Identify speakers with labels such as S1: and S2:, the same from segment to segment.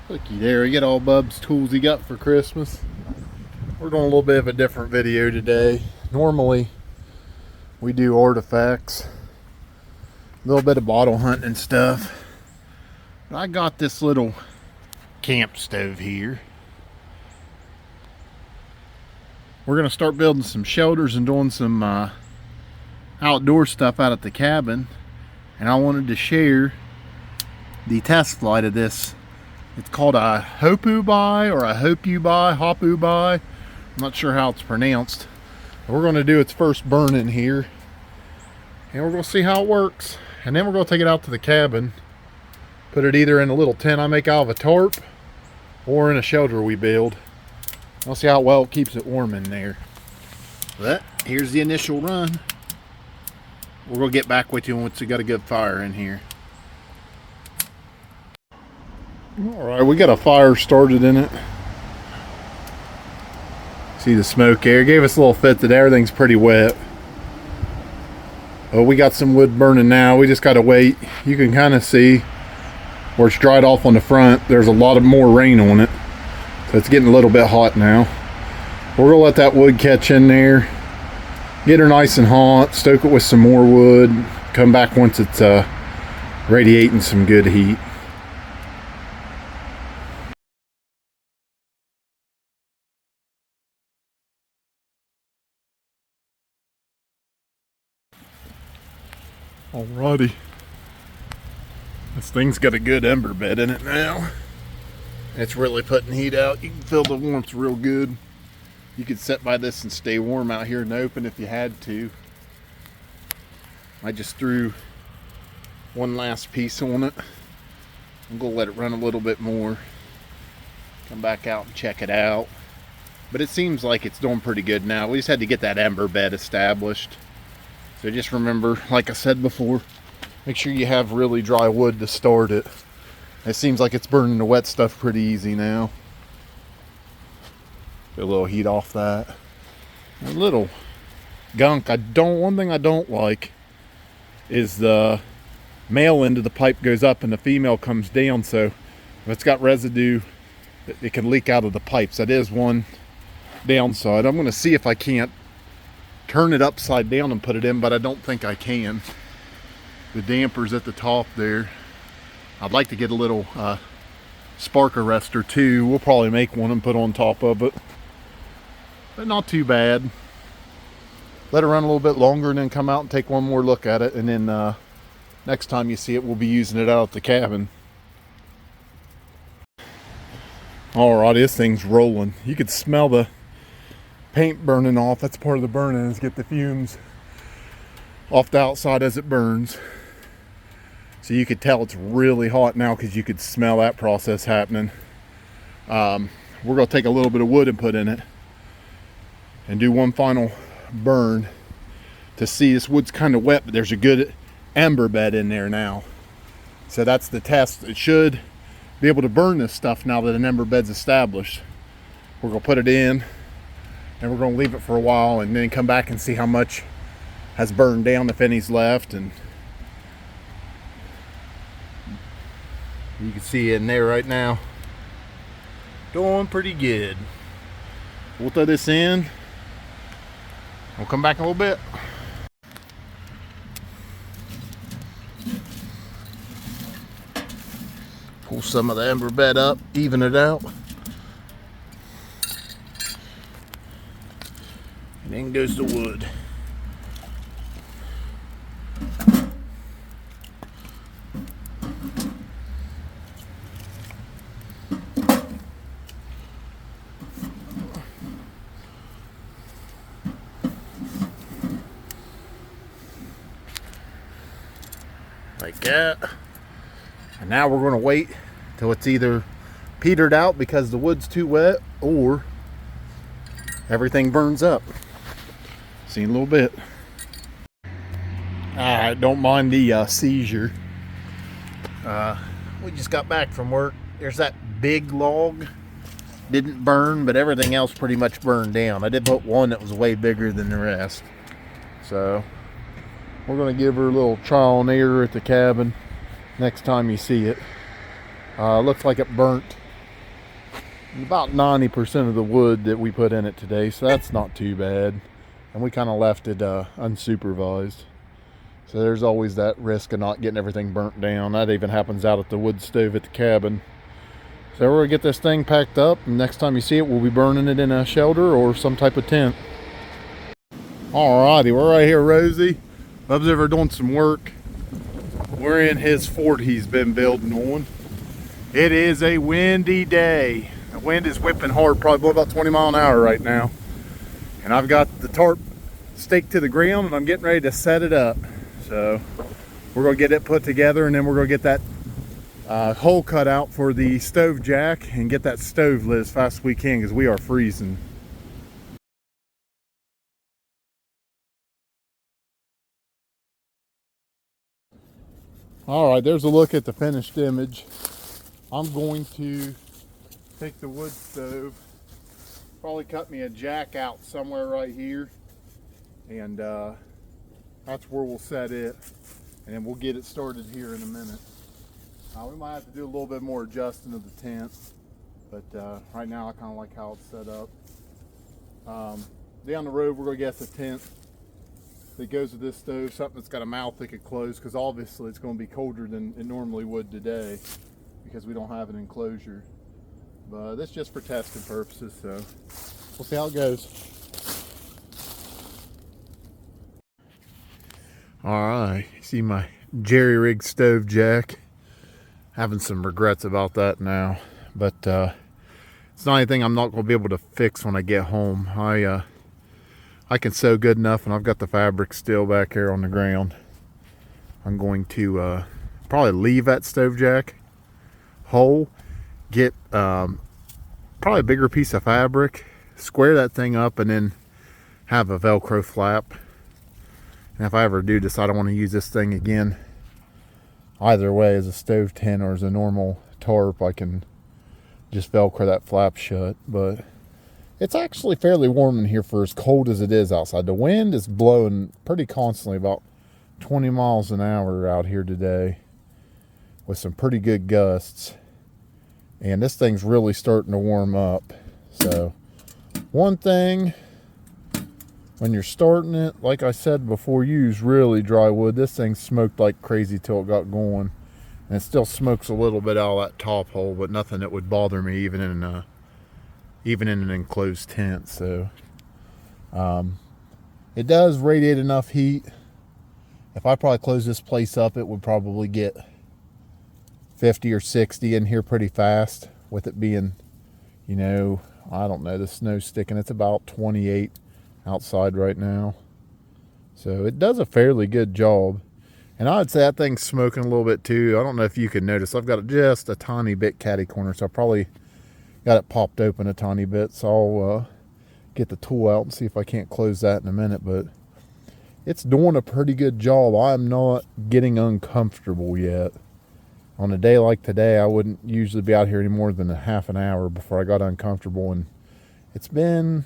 S1: Looky there, he got all Bub's tools he got for Christmas. We're doing a little bit of a different video today. Normally, we do artifacts, a little bit of bottle hunting and stuff. But I got this little camp stove here. We're gonna start building some shelters and doing some outdoor stuff out at the cabin. And I wanted to share the test flight of this. It's called a Hopubuy or a Hopubuy. I'm not sure how it's pronounced. But we're gonna do its first burn in here. And we're gonna see how it works. And then we're gonna take it out to the cabin. Put it either in a little tent I make out of a tarp or in a shelter we build. We'll see how well it keeps it warm in there. But here's the initial run. We're gonna get back with you once we got a good fire in here. All right, we got a fire started in it. See the smoke there? Gave us a little fit that everything's pretty wet. Oh, we got some wood burning now. We just gotta wait. You can kind of see where it's dried off on the front. There's a lot of more rain on it. So it's getting a little bit hot now. We're gonna let that wood catch in there. Get her nice and hot. Stoke it with some more wood. Come back once it's radiating some good heat. Alrighty. This thing's got a good ember bed in it now. It's really putting heat out. You can feel the warmth real good. You could sit by this and stay warm out here in the open if you had to. I just threw one last piece on it. I'm gonna let it run a little bit more. Come back out and check it out. But it seems like it's doing pretty good now. We just had to get that ember bed established. So just remember, like I said before, make sure you have really dry wood to start it. It seems like it's burning the wet stuff pretty easy now. Get a little heat off that. A little gunk. One thing I don't like is the male end of the pipe goes up and the female comes down. So if it's got residue, it can leak out of the pipes. That is one downside. I'm going to see if I can't turn it upside down and put it in, but I don't think I can. The damper's at the top there. I'd like to get a little spark arrestor too. We'll probably make one and put on top of it. But not too bad. Let it run a little bit longer and then come out and take one more look at it. And then next time you see it, we'll be using it out at the cabin. Alrighty, this thing's rolling. You could smell the paint burning off. That's part of the burning, is get the fumes off the outside as it burns. So you could tell it's really hot now because you could smell that process happening. We're going to take a little bit of wood and put in it and do one final burn to see. This wood's kind of wet, but there's a good ember bed in there now. So that's the test. It should be able to burn this stuff now that an ember bed's established. We're going to put it in and we're going to leave it for a while and then come back and see how much has burned down, if any's left. And you can see it in there right now. Doing pretty good. We'll throw this in. We'll come back in a little bit. Pull some of the ember bed up, even it out. And then goes the wood. Like that. And now we're going to wait till it's either petered out because the wood's too wet or everything burns up. See in a little bit. Alright, don't mind the seizure. We just got back from work. There's that big log. Didn't burn, but everything else pretty much burned down. I did put one that was way bigger than the rest. So we're going to give her a little trial and error at the cabin next time you see it. Looks like it burnt about 90% of the wood that we put in it today, so that's not too bad. And we kind of left it unsupervised. So there's always that risk of not getting everything burnt down. That even happens out at the wood stove at the cabin. So we're gonna get this thing packed up, and next time you see it, we'll be burning it in a shelter or some type of tent. Alrighty, we're right here, Rosie. Bub's over doing some work. We're in his fort he's been building on. It is a windy day. The wind is whipping hard, probably blowing about 20 miles an hour right now. And I've got the tarp staked to the ground and I'm getting ready to set it up. So we're gonna get it put together, and then we're gonna get that hole cut out for the stove jack and get that stove lit as fast as we can, because we are freezing. All right, there's a look at the finished image. I'm going to take the wood stove, probably cut me a jack out somewhere right here, and that's where we'll set it, and then we'll get it started here in a minute. We might have to do a little bit more adjusting of the tent, but right now I kind of like how it's set up. Down the road we're going to get the tent that goes with this stove, something that's got a mouth that could close, because obviously it's going to be colder than it normally would today because we don't have an enclosure. But that's just for testing purposes, so we'll see how it goes. Alright, see my jerry rig stove jack. Having some regrets about that now, but it's not anything I'm not going to be able to fix when I get home. I can sew good enough, and I've got the fabric still back here on the ground. I'm going to probably leave that stove jack whole, get probably a bigger piece of fabric, square that thing up, and then have a Velcro flap. And if I ever do decide I want to use this thing again, either way, as a stove tent or as a normal tarp, I can just Velcro that flap shut. But it's actually fairly warm in here for as cold as it is outside. The wind is blowing pretty constantly, about 20 miles an hour out here today, with some pretty good gusts. And this thing's really starting to warm up. So one thing, when you're starting it, like I said before, use really dry wood. This thing smoked like crazy till it got going, and it still smokes a little bit out of that top hole, but nothing that would bother me even in an enclosed tent. So it does radiate enough heat. If I probably close this place up, it would probably get 50 or 60 in here pretty fast, with it being, you know, I don't know, the snow sticking. It's about 28 outside right now, so it does a fairly good job. And I'd say that thing's smoking a little bit too. I don't know if you can notice, I've got just a tiny bit catty corner, so I probably got it popped open a tiny bit. So I'll get the tool out and see if I can't close that in a minute. But it's doing a pretty good job. I'm not getting uncomfortable yet. On a day like today, I wouldn't usually be out here any more than a half an hour before I got uncomfortable, and it's been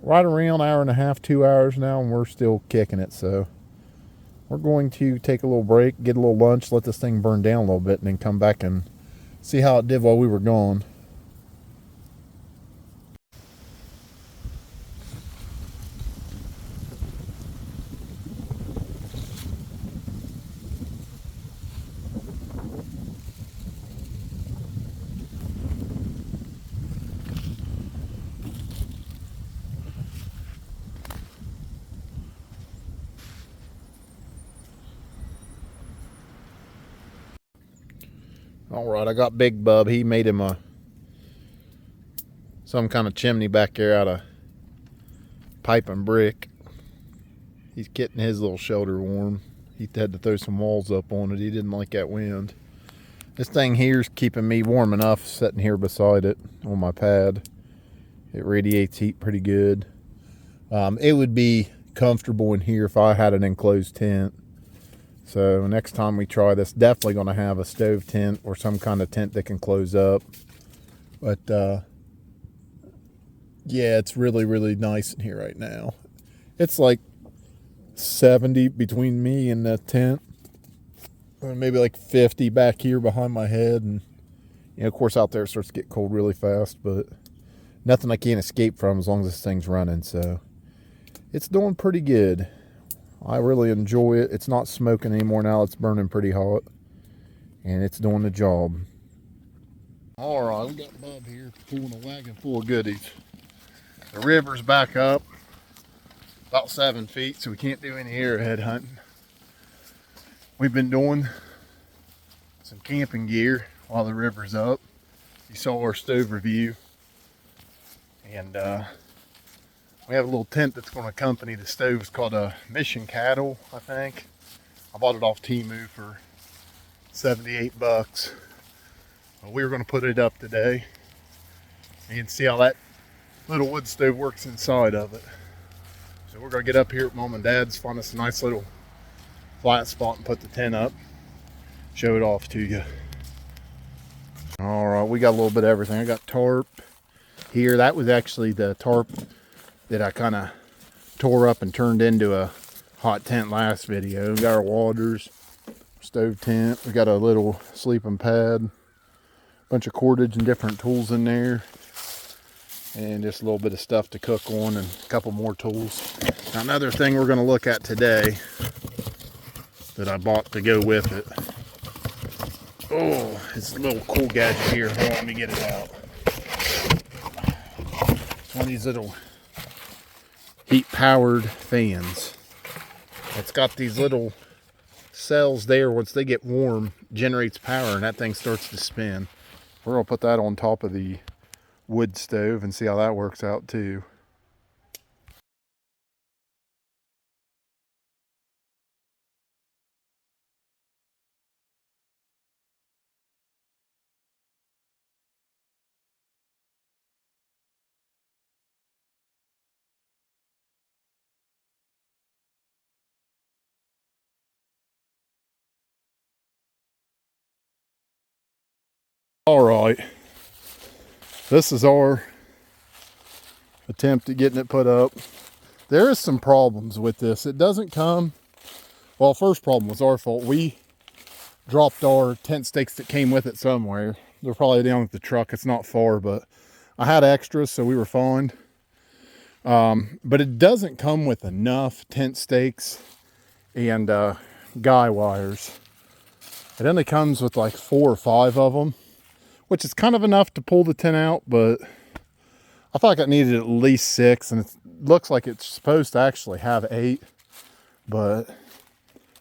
S1: right around an hour and a half, 2 hours now, and we're still kicking it. So we're going to take a little break, get a little lunch, let this thing burn down a little bit, and then come back and see how it did while we were gone. All right, I got Big Bub. He made him some kind of chimney back there out of pipe and brick. He's getting his little shelter warm. He had to throw some walls up on it. He didn't like that wind. This thing here's keeping me warm enough sitting here beside it on my pad. It radiates heat pretty good. It would be comfortable in here if I had an enclosed tent. So next time we try this, definitely going to have a stove tent or some kind of tent that can close up. But yeah, it's really, really nice in here right now. It's like 70 between me and the tent, or maybe like 50 back here behind my head. And You know, of course, out there it starts to get cold really fast, but nothing I can't escape from as long as this thing's running. So it's doing pretty good. I really enjoy it. It's not smoking anymore now. It's burning pretty hot, and it's doing the job. All right, we got Bub here pulling a wagon full of goodies. The river's back up about 7 feet, so we can't do any arrowhead hunting. We've been doing some camping gear while the river's up. You saw our stove review, and we have a little tent that's going to accompany the stove. It's called a Mission Cattle, I think. I bought it off Temu for 78 bucks. We were going to put it up today. You can see how that little wood stove works inside of it. So we're going to get up here at Mom and Dad's, find us a nice little flat spot and put the tent up. Show it off to you. All right, we got a little bit of everything. I got tarp here. That was actually the tarp that I kind of tore up and turned into a hot tent last video. We got our waters, stove tent. We got a little sleeping pad, bunch of cordage and different tools in there, and just a little bit of stuff to cook on and a couple more tools. Now, another thing we're going to look at today that I bought to go with it. Oh, it's a little cool gadget here. Hold on, let me get it out. It's one of these little heat-powered fans. It's got these little cells there. Once they get warm, generates power, and that thing starts to spin. We're going to put that on top of the wood stove and see how that works out too. All right, this is our attempt at getting it put up. There is some problems with this. It doesn't come, well, first problem was our fault. We dropped our tent stakes that came with it somewhere. They're probably down at the truck. It's not far, but I had extras, so we were fine. But it doesn't come with enough tent stakes and guy wires. It only comes with like 4 or 5 of them, which is kind of enough to pull the tent out, but I thought like it needed at least 6, and it looks like it's supposed to actually have 8, but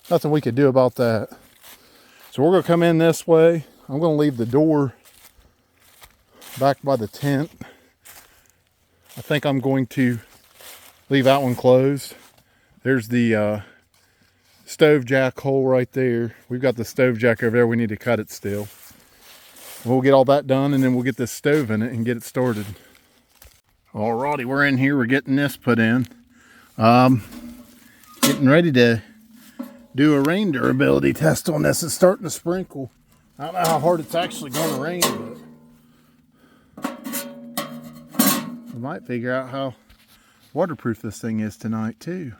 S1: nothing we could do about that. So we're going to come in this way. I'm going to leave the door back by the tent. I think I'm going to leave that one closed. There's the stove jack hole right there. We've got the stove jack over there. We need to cut it still. We'll get all that done, and then we'll get this stove in it and get it started. Alrighty, we're in here. We're getting this put in. Getting ready to do a rain durability test on this. It's starting to sprinkle. I don't know how hard it's actually going to rain, but we might figure out how waterproof this thing is tonight too.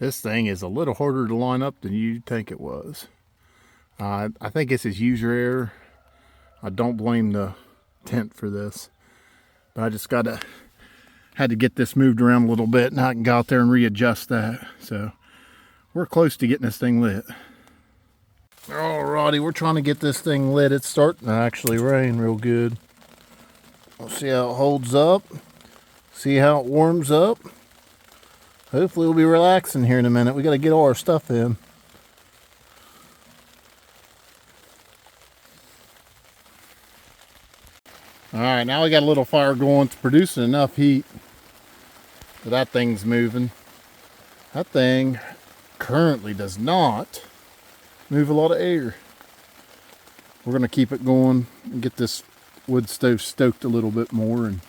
S1: This thing is a little harder to line up than you'd think it was. I think this is user error. I don't blame the tent for this, but I just had to get this moved around a little bit, and I can go out there and readjust that. So we're close to getting this thing lit. Alrighty, we're trying to get this thing lit. It's starting to actually rain real good. We'll see how it holds up, see how it warms up. Hopefully we'll be relaxing here in a minute. We got to get all our stuff in. All right, now we got a little fire going. It's producing enough heat that thing's moving. That thing currently does not move a lot of air. We're going to keep it going and get this wood stove stoked a little bit more and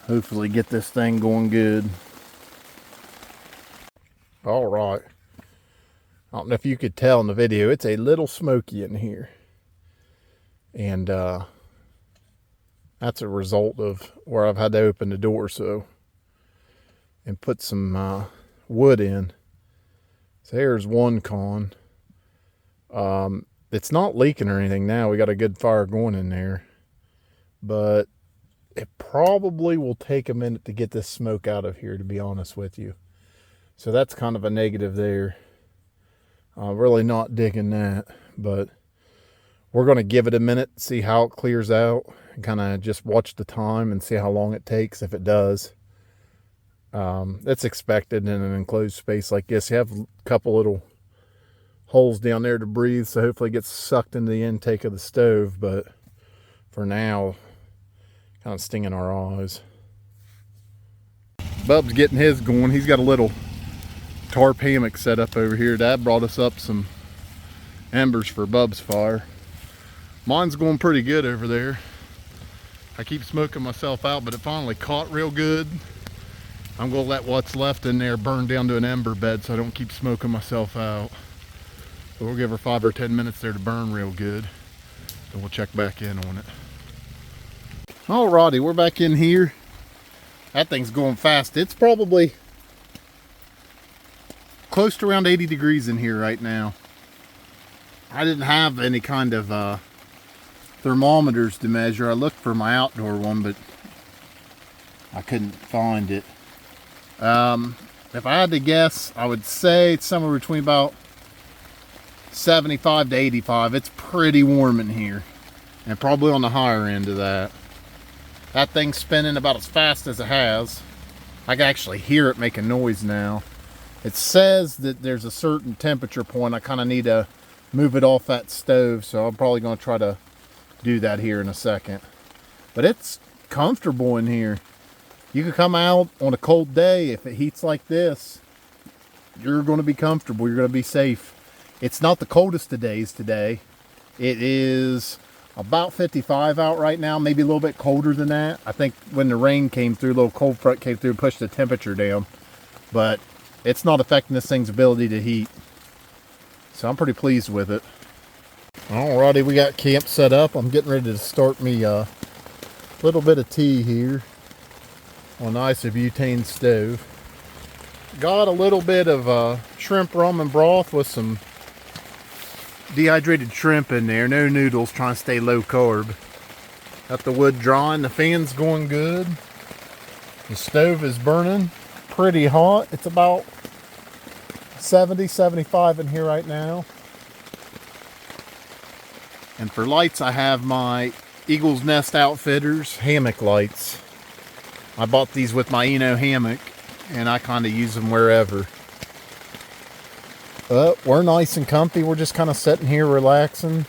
S1: hopefully get this thing going good. All right. I don't know if you could tell in the video, it's a little smoky in here. And that's a result of where I've had to open the door and put some wood in. So here's one con. It's not leaking or anything now. We got a good fire going in there. But it probably will take a minute to get this smoke out of here, to be honest with you. So that's kind of a negative there. Really not digging that. But we're going to give it a minute, see how it clears out, and kind of just watch the time and see how long it takes if it does. It's expected in an enclosed space like this. You have a couple little holes down there to breathe, so hopefully it gets sucked into the intake of the stove, but for now, kind of stinging our eyes. Bub's getting his going. He's got a little tarp hammock set up over here. Dad brought us up some embers for Bub's fire. Mine's going pretty good over there. I keep smoking myself out, but it finally caught real good. I'm gonna let what's left in there burn down to an ember bed so I don't keep smoking myself out. But we'll give her 5 or 10 minutes there to burn real good. Then we'll check back in on it. Alrighty, we're back in here. That thing's going fast. It's probably close to around 80 degrees in here right now. I didn't have any kind of thermometers to measure. I looked for my outdoor one, but I couldn't find it. If I had to guess, I would say it's somewhere between about 75 to 85. It's pretty warm in here, and probably on the higher end of that. That thing's spinning about as fast as it has. I can actually hear it make a noise now. It says that there's a certain temperature point. I kind of need to move it off that stove, so I'm probably going to try to do that here in a second. But it's comfortable in here. You can come out on a cold day. If it heats like this, you're going to be comfortable. You're going to be safe. It's not the coldest of days today. It is about 55 out right now, maybe a little bit colder than that. I think when the rain came through, a little cold front came through and pushed the temperature down. But it's not affecting this thing's ability to heat. So I'm pretty pleased with it. Alrighty, we got camp set up. I'm getting ready to start me a little bit of tea here on an isobutane stove. Got a little bit of shrimp ramen broth with some dehydrated shrimp in there. No noodles, trying to stay low carb. Got the wood drying, the fan's going good. The stove is burning pretty hot. It's about 70, 75 in here right now. And for lights, I have my Eagle's Nest Outfitters hammock lights. I bought these with my Eno Hammock, and I kind of use them wherever. But we're nice and comfy. We're just kind of sitting here relaxing,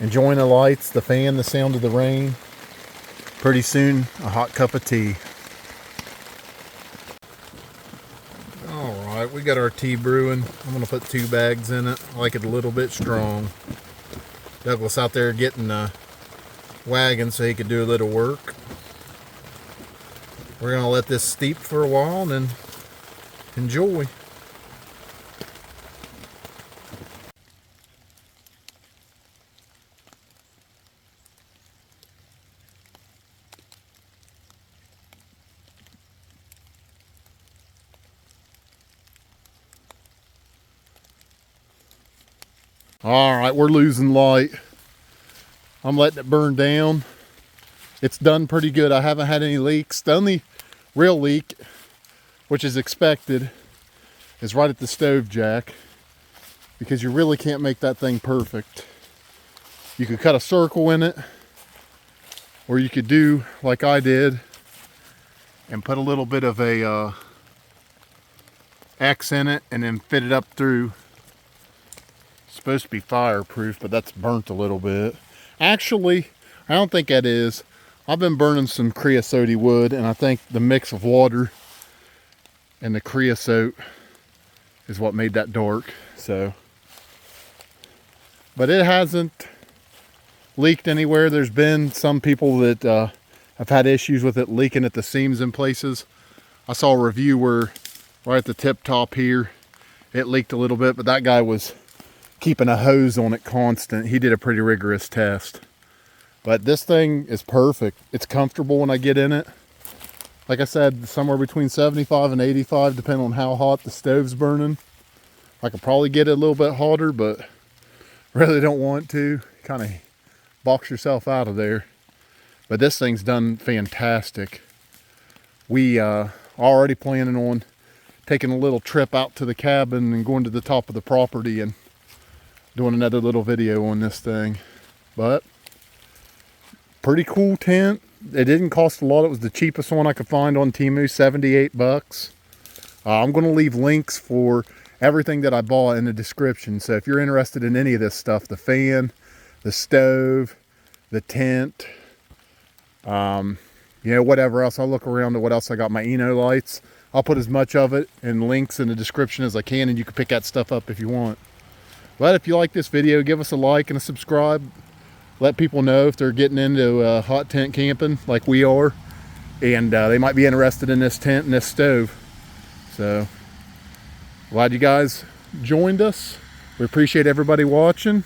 S1: enjoying the lights, the fan, the sound of the rain. Pretty soon, a hot cup of tea. Alright, we got our tea brewing. I'm going to put 2 bags in it. I like it a little bit strong. Douglas out there getting the wagon so he could do a little work. We're going to let this steep for a while and then enjoy. Alright, we're losing light. I'm letting it burn down. It's done pretty good. I haven't had any leaks. The only real leak, which is expected, is right at the stove jack, because you really can't make that thing perfect. You could cut a circle in it, or you could do like I did and put a little bit of a X in it and then fit it up through. It's supposed to be fireproof, but that's burnt a little bit. Actually, I don't think that is. I've been burning some creosote wood, and I think the mix of water and the creosote is what made that dark. So, but it hasn't leaked anywhere. There's been some people that have had issues with it leaking at the seams in places. I saw a review where right at the tip top here, it leaked a little bit, but that guy was keeping a hose on it constant. He did a pretty rigorous test. But this thing is perfect. It's comfortable when I get in it. Like I said, somewhere between 75 and 85, depending on how hot the stove's burning. I could probably get it a little bit hotter, but really don't want to. Kind of box yourself out of there. But this thing's done fantastic. We already planning on taking a little trip out to the cabin and going to the top of the property and doing another little video on this thing. But pretty cool tent. It didn't cost a lot. It was the cheapest one I could find on Temu, 78 bucks. I'm going to leave links for everything that I bought in the description. So if you're interested in any of this stuff, the fan, the stove, the tent, you know, whatever else, I'll look around to what else I got. My Eno lights, I'll put as much of it and links in the description as I can, and you can pick that stuff up if you want. But if you like this video, give us a like and a subscribe. Let people know if they're getting into hot tent camping like we are, and they might be interested in this tent and this stove. So glad you guys joined us. We appreciate everybody watching.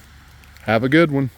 S1: Have a good one.